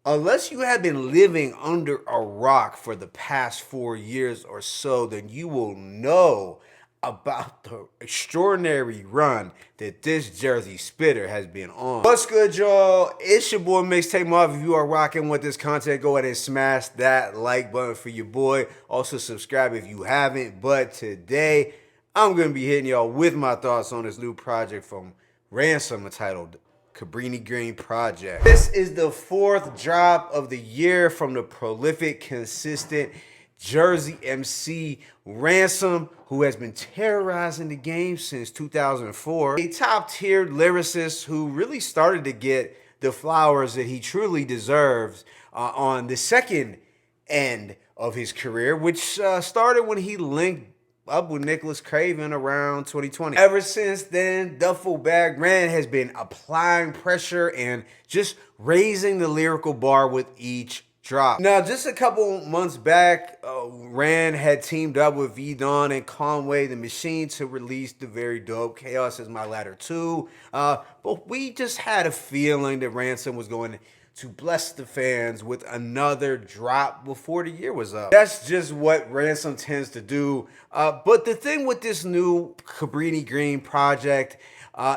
Unless you have been living under a rock for the past 4 years or so, then you will know about the extraordinary run that this Jersey Spitter has been on. What's good, y'all? It's your boy Mixtape Mob. If you are rocking with this content, go ahead and smash that like button for your boy. Also subscribe if you haven't. But today, I'm going to be hitting y'all with my thoughts on this new project from Ransom entitled Cabrini Green Project. This is the fourth drop of the year from the prolific, consistent Jersey MC Ransom, who has been terrorizing the game since 2004. A top-tiered lyricist who really started to get the flowers that he truly deserves on the second end of his career, which started when he linked up with Craven around 2020. Ever since then, Duffel Bag Ran has been applying pressure and just raising the lyrical bar with each drop. Now, just a couple months back, Ran had teamed up with V-Don and Conway the Machine to release the very dope Chaos Is My Ladder 2. But we just had a feeling that Ransom was going to bless the fans with another drop before the year was up. That's just what Ransom tends to do. But the thing with this new Cabrini Green project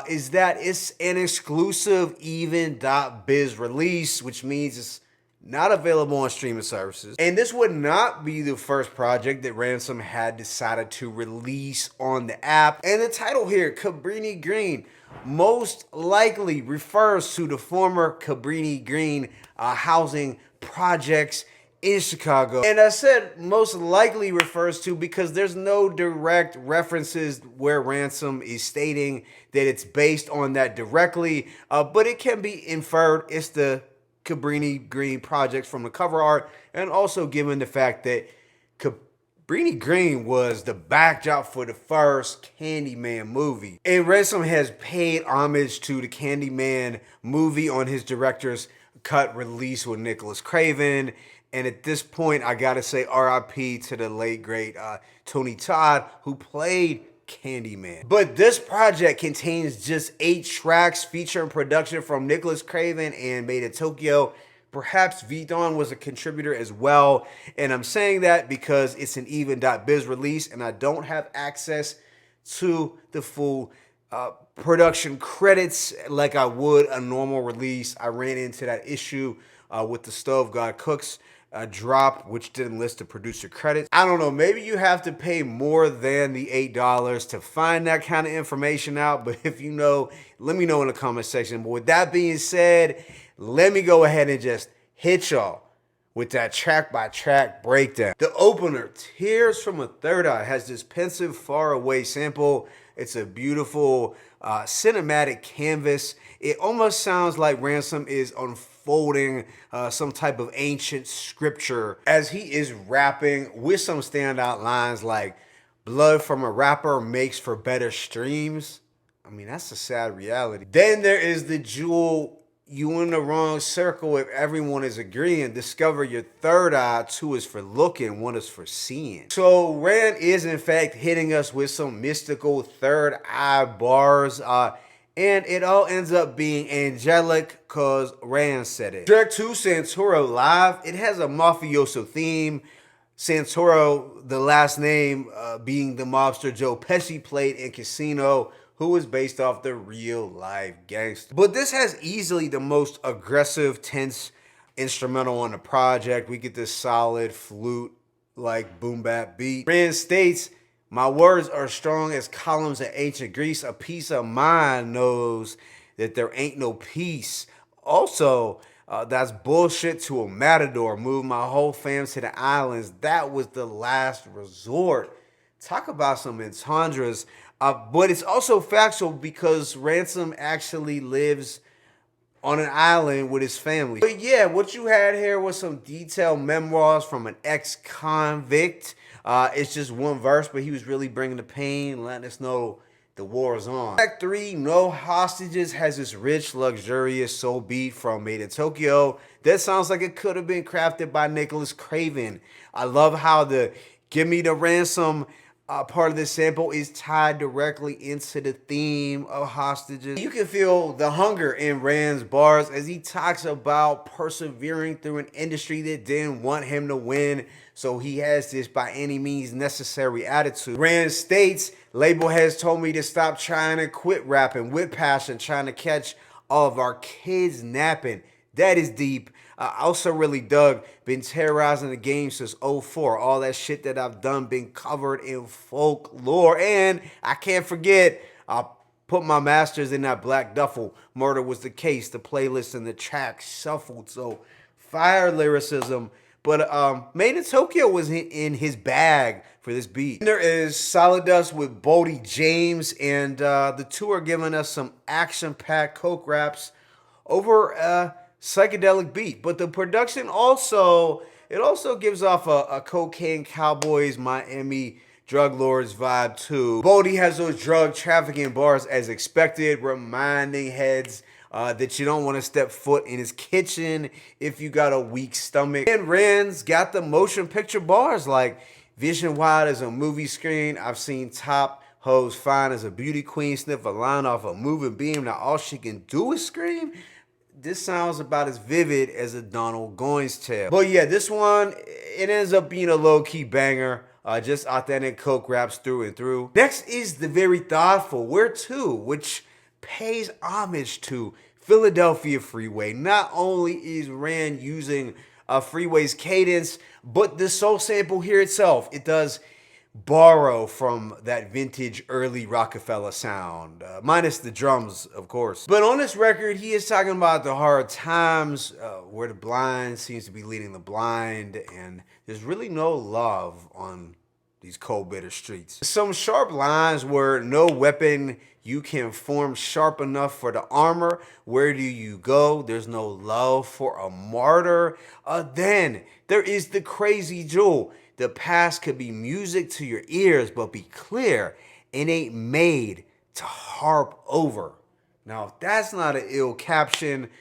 is that it's an exclusive even.biz release, which means it's not available on streaming services. And this would not be the first project that Ransom had decided to release on the app. And the title here, Cabrini Green, most likely refers to the former Cabrini Green housing projects in Chicago. And I said most likely refers to because there's no direct references where Ransom is stating that it's based on that directly, but it can be inferred it's the Cabrini Green projects from the cover art, and also given the fact that Cabrini Green was the backdrop for the first Candyman movie. And Ransom has paid homage to the Candyman movie on his director's cut release with Craven. And at this point, I gotta say RIP to the late, great Tony Todd, who played Candyman. But this project contains just 8 tracks featuring production from Craven and Madeintyo. Perhaps V-Don was a contributor as well. And I'm saying that because it's an even.biz release and I don't have access to the full production credits like I would a normal release. I ran into that issue with the Stove God Cooks drop, which didn't list the producer credits. I don't know, maybe you have to pay more than the $8 to find that kind of information out, but if you know, let me know in the comment section. But with that being said, let me go ahead and just hit y'all with that track-by-track breakdown. The opener, Tears from a Third Eye, has this pensive, far-away sample. It's a beautiful cinematic canvas. It almost sounds like Ransom is unfolding some type of ancient scripture as he is rapping with some standout lines like, "Blood from a rapper makes for better streams." I mean, that's a sad reality. Then there is the jewel, "You in the wrong circle if everyone is agreeing. Discover your third eye. 2 is for looking, 1 is for seeing." So Rand is in fact hitting us with some mystical third eye bars. And it all ends up being angelic because Rand said it. Track 2, Santoro Live. It has a mafioso theme. Santoro, the last name being the mobster Joe Pesci played in Casino, who was based off the real-life gangster. But this has easily the most aggressive, tense instrumental on the project. We get this solid flute-like boom-bap beat. Rand states, "My words are strong as columns of ancient Greece. A piece of mind knows that there ain't no peace." Also, that's bullshit to a matador. Move my whole fam to the islands. That was the last resort. Talk about some entendres. But it's also factual because Ransom actually lives on an island with his family. But yeah, what you had here was some detailed memoirs from an ex-convict. It's just one verse, but he was really bringing the pain, letting us know the war is on. Track 3, No Hostages, has this rich, luxurious soul beat from Madeintyo. That sounds like it could have been crafted by Craven. I love how the "Give Me the Ransom" part of this sample is tied directly into the theme of hostages. You can feel the hunger in Rand's bars as he talks about persevering through an industry that didn't want him to win, so he has this by any means necessary attitude. Rand states, label has told me to stop trying to quit rapping with passion, trying to catch all of our kids napping. That is deep. I also really dug, been terrorizing the game since '04. All that shit that I've done been covered in folklore. And I can't forget, I put my masters in that black duffel. Murder was the case, the playlist and the track shuffled. So fire lyricism. But Madeintyo was in his bag for this beat. There is Solid Dust with Bodie James, and the two are giving us some action-packed coke raps over psychedelic beat, but the production also gives off a cocaine cowboys Miami drug lords vibe too. Bodie has those drug trafficking bars as expected, reminding heads that you don't want to step foot in his kitchen if you got a weak stomach. And Rand's got the motion picture bars like vision wide as a movie screen. I've seen top hoes fine as a beauty queen sniff a line off a moving beam. Now all she can do is scream. This sounds about as vivid as a Donald Goines tale. But yeah, this one, it ends up being a low-key banger. Just authentic coke raps through and through. Next is the very thoughtful Where To, which pays homage to Philadelphia Freeway. Not only is Rand using Freeway's cadence, but the soul sample here itself, it does borrow from that vintage early Rockefeller sound, minus the drums, of course. But on this record, he is talking about the hard times where the blind seems to be leading the blind, and there's really no love on these cold, bitter streets. Some sharp lines where no weapon you can form sharp enough for the armor. Where do you go? There's no love for a martyr. Then there is the crazy jewel. The past could be music to your ears, but be clear, it ain't made to harp over. Now, if that's not an ill caption,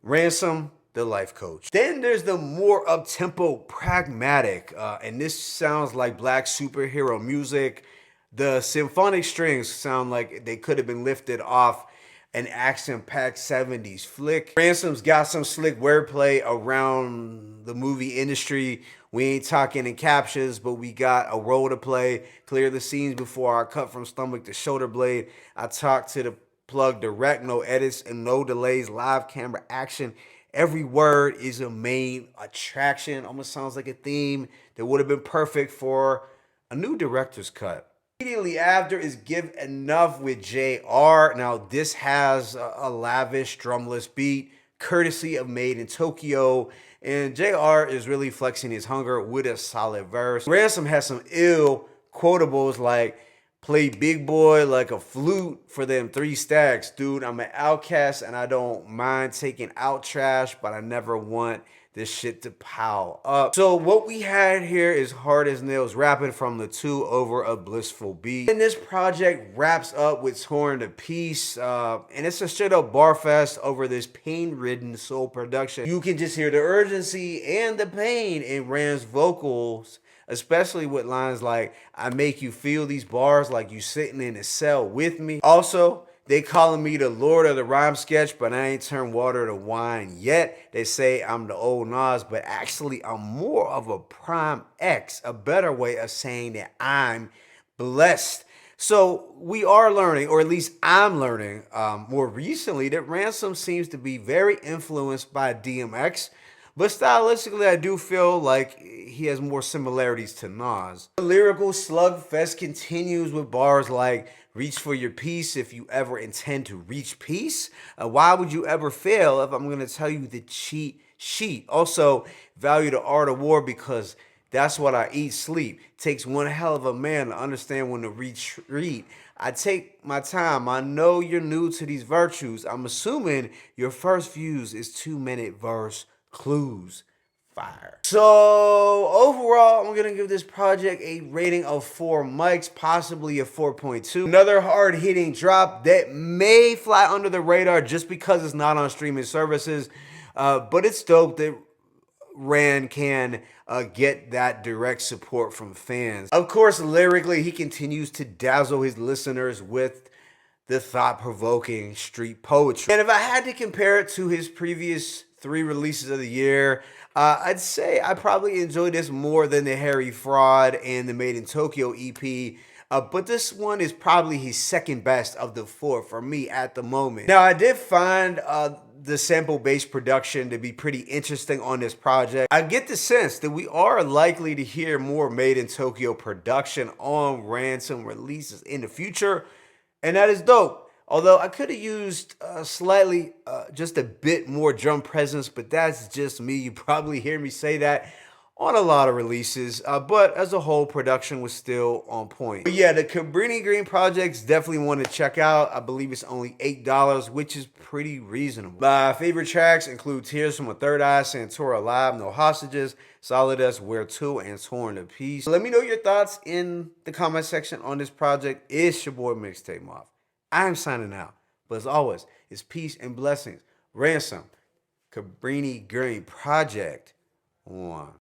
Ransom, the life coach. Then there's the more up-tempo pragmatic, and this sounds like black superhero music. The symphonic strings sound like they could have been lifted off an action-packed 70s flick. Ransom's got some slick wordplay around the movie industry. We ain't talking in captions, but we got a role to play. Clear the scenes before I cut from stomach to shoulder blade. I talk to the plug direct, no edits and no delays, live camera action. Every word is a main attraction. Almost sounds like a theme that would have been perfect for a new director's cut. Immediately after is Give Enough with JR. Now this has a lavish drumless beat, courtesy of Madeintyo, and JR is really flexing his hunger with a solid verse. Ransom has some ill quotables like, play big boy like a flute for them 3 stacks. Dude, I'm an outcast and I don't mind taking out trash, but I never want this shit to pile up. So what we had here is Hard as Nails rapping from the 2 over a blissful beat. And this project wraps up with Torn to Peace, and it's a straight up bar fest over this pain-ridden soul production. You can just hear the urgency and the pain in Rand's vocals, especially with lines like, I make you feel these bars like you sitting in a cell with me. Also, they calling me the Lord of the Rhyme Sketch, but I ain't turned water to wine yet. They say I'm the old Nas, but actually I'm more of a prime X, a better way of saying that I'm blessed. So we are learning, or at least I'm learning more recently, that Ransom seems to be very influenced by DMX, but stylistically I do feel like he has more similarities to Nas. The lyrical slugfest continues with bars like, reach for your peace if you ever intend to reach peace. Why would you ever fail if I'm going to tell you the cheat sheet? Also, value the art of war because that's what I eat, sleep. Takes one hell of a man to understand when to retreat. I take my time. I know you're new to these virtues. I'm assuming your first views is 2-minute verse clues. Fire. So overall, I'm gonna give this project a rating of 4 mics, possibly a 4.2. Another hard-hitting drop that may fly under the radar just because it's not on streaming services, but it's dope that Rand can get that direct support from fans. Of course, lyrically, he continues to dazzle his listeners with the thought-provoking street poetry. And if I had to compare it to his previous 3 releases of the year, I'd say I probably enjoyed this more than the Harry Fraud and the Madeintyo EP. But this one is probably his second best of the 4 for me at the moment. Now, I did find the sample-based production to be pretty interesting on this project. I get the sense that we are likely to hear more Madeintyo production on Ransom releases in the future, and that is dope. Although I could have used slightly, just a bit more drum presence, but that's just me. You probably hear me say that on a lot of releases, but as a whole, production was still on point. But yeah, the Cabrini Green Projects definitely want to check out. I believe it's only $8, which is pretty reasonable. My favorite tracks include Tears from a Third Eye, Santora Live, No Hostages, Solidus, Where To, and Torn to Peace. Let me know your thoughts in the comment section on this project. It's your boy Mixtape Moth. I'm signing out. But as always, it's peace and blessings. Ransom, Cabrini Green Project 1.